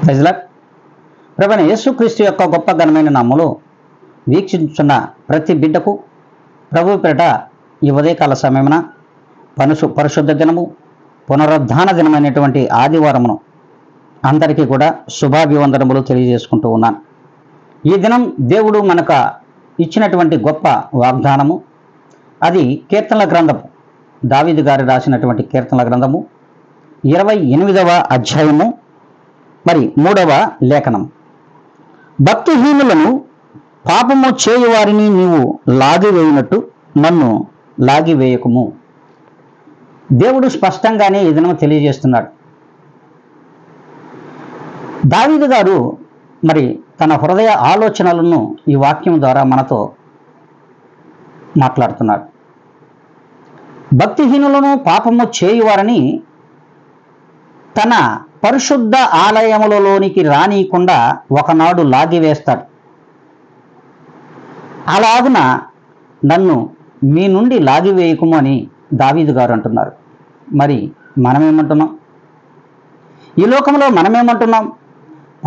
ప్రైజ్లార్డ్. ప్రభువైన యేసుక్రీస్తు యొక్క గొప్ప ఘనమైన నామములో వీక్షించున్న ప్రతి బిడ్డకు ప్రభు పేరిట ఈ ఉదయకాల సమయమున పరిశుద్ధ దినము, పునరుద్ధాన దినమైనటువంటి ఆదివారమును అందరికీ కూడా శుభాభివందనములు తెలియజేసుకుంటూ ఉన్నాను. ఈ దినం దేవుడు మనకు ఇచ్చినటువంటి గొప్ప వాగ్దానము, అది కీర్తనల గ్రంథము, దావీదు గారు రాసినటువంటి కీర్తనల గ్రంథము 28వ అధ్యాయము మరి 3వ లేఖనం. భక్తిహీనులను పాపము చేయువారిని నీవు లాగివేయునట్టు నన్ను లాగివేయకుము. దేవుడు స్పష్టంగానే ఈ దినం తెలియజేస్తున్నాడు. దావీదు గారు మరి తన హృదయ ఆలోచనలను ఈ వాక్యం ద్వారా మనతో మాట్లాడుతున్నాడు. భక్తిహీనులను పాపము చేయువారని తన పరిశుద్ధ ఆలయములలోనికి రానియకుండా ఒకనాడు లాగివేస్తాడు. అలాగున నన్ను మీ నుండి లాగివేయకుము అని దావీదు గారు అంటున్నారు. మరి మనమేమంటున్నాం? ఈ లోకంలో మనమేమంటున్నాం?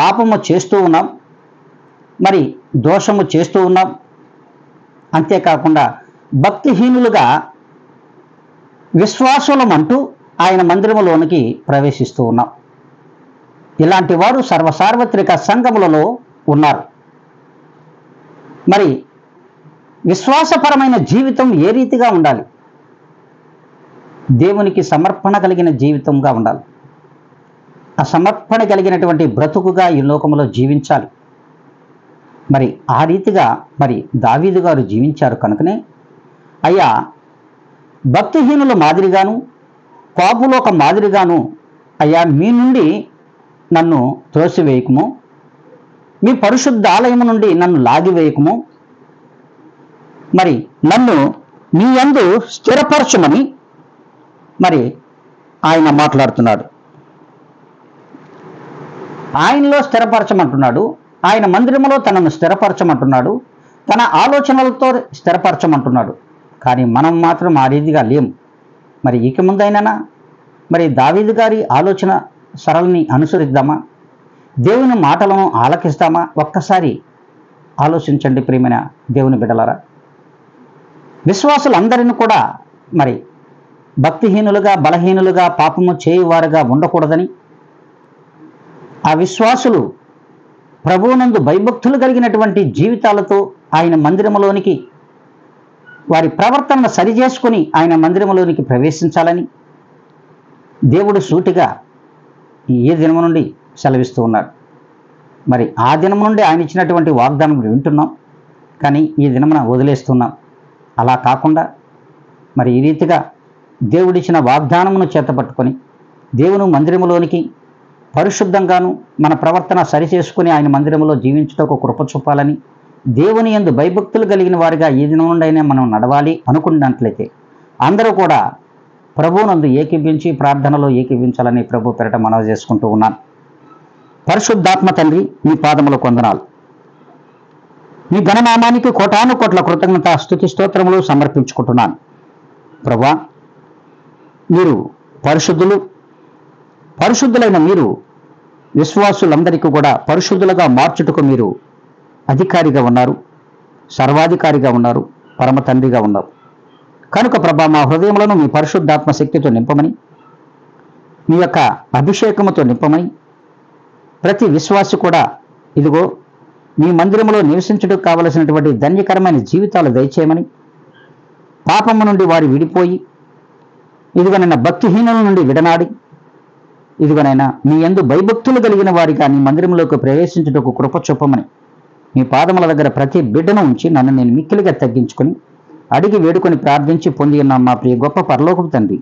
పాపము చేస్తూ ఉన్నాం, మరి దోషము చేస్తూ ఉన్నాం. అంతేకాకుండా భక్తిహీనులుగా విశ్వాసులమంటూ ఆయన మందిరములోనికి ప్రవేశిస్తూ ఉన్నాం. ఇలాంటి వారు సర్వసార్వత్రిక సంఘములలో ఉన్నారు. మరి విశ్వాసపరమైన జీవితం ఏ రీతిగా ఉండాలి? దేవునికి సమర్పణ కలిగిన జీవితంగా ఉండాలి. ఆ సమర్పణ కలిగినటువంటి బ్రతుకుగా ఈ లోకంలో జీవించాలి. మరి ఆ రీతిగా మరి దావీదు గారు జీవించారు కనుకనే, అయ్యా భక్తిహీనుల మాదిరిగాను, పాపులోక మాదిరిగాను అయ్యా మీ నుండి నన్ను త్రోసివేయకుము, మీ పరిశుద్ధ ఆలయము నుండి నన్ను లాగివేయకుము, మరి నన్ను మీ యందు స్థిరపరచమని మరి ఆయన మాట్లాడుతున్నాడు. ఆయనలో స్థిరపరచమంటున్నాడు, ఆయన మందిరములో తనను స్థిరపరచమంటున్నాడు, తన ఆలోచనలతో స్థిరపరచమంటున్నాడు. కానీ మనం మాత్రం ఆ రీతిగా లేము. మరి ఇక ముందైనా మరి దావీదు గారి ఆలోచన సరళిని అనుసరిద్దామా? దేవుని మాటలను ఆలకిస్తామా? ఒక్కసారి ఆలోచించండి ప్రియమైన దేవుని బిడ్డలారా. విశ్వాసులందరినీ కూడా మరి భక్తిహీనులుగా, బలహీనులుగా, పాపము చేయువారుగా ఉండకూడదని, ఆ విశ్వాసులు ప్రభువునందు భయభక్తులు కలిగినటువంటి జీవితాలతో ఆయన మందిరములోనికి వారి ప్రవర్తనను సరిచేసుకుని ఆయన మందిరములోనికి ప్రవేశించాలని దేవుడు సూటిగా ఏ దినము నుండి సెలవిస్తూ ఉన్నాడు. మరి ఆ దినం నుండి ఆయన ఇచ్చినటువంటి వాగ్దానం వింటున్నాం, కానీ ఈ దినమున వదిలేస్తున్నాం. అలా కాకుండా మరి ఈ రీతిగా దేవుడిచ్చిన వాగ్దానమును చేతపట్టుకొని దేవుని మందిరములోనికి పరిశుద్ధంగాను మన ప్రవర్తన సరిచేసుకుని ఆయన మందిరములో జీవించుటకు కృప చూపాలని, దేవుని యందు భయభక్తులు కలిగిన వారిగా ఈ దినం నుండైనా మనం నడవాలి అనుకున్నట్లయితే అందరూ కూడా ప్రభువునందు ఏకీభించి ప్రార్థనలో ఏకీభించాలని ప్రభు పేరిట మనవి చేసుకుంటూ ఉన్నాను. పరిశుద్ధాత్మ తండ్రి, మీ పాదములకు వందనాలు. మీ ఘననామానికి కోటాను కోట్ల కృతజ్ఞత స్తుతి స్తోత్రములు సమర్పించుకుంటున్నాను. ప్రభువా, మీరు పరిశుద్ధులైన మీరు విశ్వాసులందరికీ కూడా పరిశుద్ధులుగా మార్చుటకు మీరు అధికారిగా ఉన్నారు, సర్వాధికారిగా ఉన్నారు, పరమ తండ్రిగా ఉన్నారు. కనుక ప్రభా, మా హృదయములను మీ పరిశుద్ధాత్మ శక్తితో నింపమని, మీ యొక్క అభిషేకముతో నింపమని, ప్రతి విశ్వాసి కూడా ఇదిగో మీ మందిరములో నివసించుటకు కావలసినటువంటి ధన్యకరమైన జీవితాలు దయచేయమని, పాపము నుండి వారు విడిపోయి ఇదిగోనైనా భక్తిహీనుల నుండి విడనాడి ఇదిగోనైనా మీ యందు భయభక్తులు కలిగిన వారిగా నీ మందిరంలోకి ప్రవేశించుటకు కృప చూపమని మీ పాదముల దగ్గర ప్రతి బిడ్డను ఉంచి నన్ను నేను మిక్కిలిగా తగ్గించుకొని అడిగి వేడుకొని ప్రార్థించి పొంది ఉన్నాం మా ప్రియ గొప్ప పరలోకపు తండ్రి.